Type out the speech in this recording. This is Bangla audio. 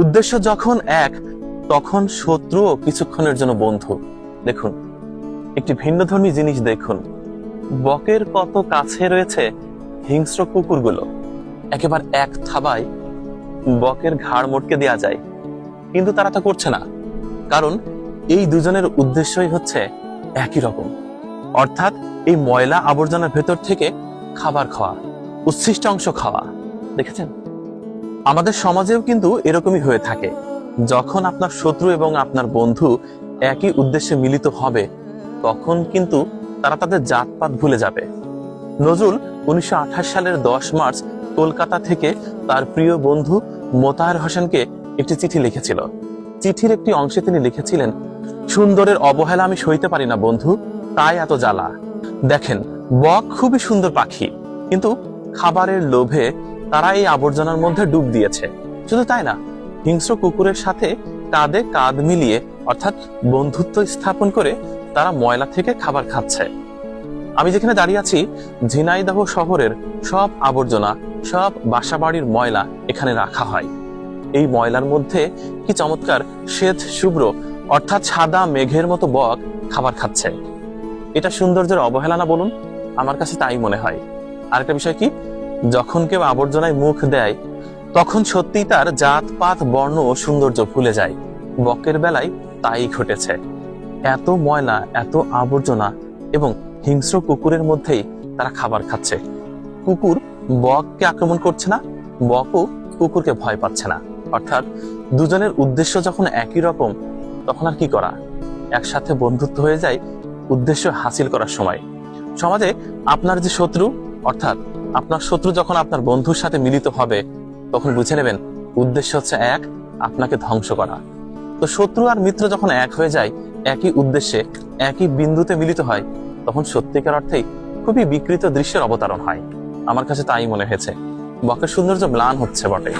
উদ্দেশ্য যখন এক, তখন শত্রুও কিছুক্ষণের জন্য বন্ধু। দেখুন, একটি ভিন্নধর্মী জিনিস দেখুন, বকের কত কাছে রয়েছে হিংস্র কুকুরগুলো। একেবারে এক থাবায় বকের ঘাড় মটকে দেওয়া যায়, কিন্তু তারা তা করছে না, কারণ এই দুজনের উদ্দেশ্যই হচ্ছে একই রকম, অর্থাৎ এই ময়লা আবর্জনার ভেতর থেকে খাবার খাওয়া, উচ্ছিষ্ট অংশ খাওয়া। দেখেছেন, আমাদের সমাজেও কিন্তু এরকমই হয়ে থাকে। যখন আপনার শত্রু এবং আপনার বন্ধু একই উদ্দেশ্যে মিলিত হবে, তখন কিন্তু তারা তাদের জাতপাত ভুলে যাবে। নজরুল 1928 সালের 10 মার্চ কলকাতা থেকে তার প্রিয় বন্ধু মোতাহার হোসেনকে একটি চিঠি লিখেছিল। চিঠির একটি অংশে তিনি লিখেছিলেন, সুন্দরের অবহেলা আমি সইতে পারি না বন্ধু, তাই এত জ্বালা। দেখেন, বক খুবই সুন্দর পাখি, কিন্তু খাবারের লোভে তারা এই আবর্জনার মধ্যে ডুব দিয়েছে। শুধু তাই না, হিংস্র কুকুরের সাথে কাঁধে কাঁধ মিলিয়ে, অর্থাৎ বন্ধুত্ব স্থাপন করে তারা ময়লা থেকে খাবার খাচ্ছে। আমি যেখানে দাঁড়িয়ে আছি, ঝিনাইদহ শহরের সব আবর্জনা, সব বাসাবাড়ির ময়লা এখানে রাখা হয়। এই ময়লার মধ্যে কি চমৎকার শ্বেত শুভ্র, অর্থাৎ সাদা মেঘের মতো বক খাবার খাচ্ছে। এটা সৌন্দর্যের অবহেলা না বলুন? আমার কাছে তাই মনে হয়। আরেকটা বিষয় কি, যখন কেউ আবর্জনায় মুখ দেয়, তখন সত্যি তার জাতপাত বর্ণ ও সৌন্দর্য ভুলে যায়। বকের বেলায় তাই ঘটেছে। এত ময়লা, এত আবর্জনা এবং হিংস্র কুকুরের মধ্যেই তারা খাবার খাচ্ছে। কুকুর বককে আক্রমণ করছে না, বকও কুকুরকে ভয় পাচ্ছে না। অর্থাৎ দুজনের উদ্দেশ্য যখন একই রকম, তখন আর কি করা, একসাথে বন্ধুত্ব হয়ে যায় উদ্দেশ্য হাসিল করার সময়। সমাজে আপনার যে শত্রু, অর্থাৎ আপনার শত্রু যখন আপনার বন্ধুর সাথে মিলিত হবে, তখন বুঝে নেবেন উদ্দেশ্য হচ্ছে এক, আপনাকে ধ্বংস করা। তো শত্রু আর মিত্র যখন এক হয়ে যায়, একই উদ্দেশ্যে একই বিন্দুতে মিলিত হয়, তখন সত্যিকার অর্থেই খুবই বিকৃত দৃশ্যের অবতারণ হয়। আমার কাছে তাই মনে হয়েছে। বকের সৌন্দর্য ম্লান হচ্ছে বটে।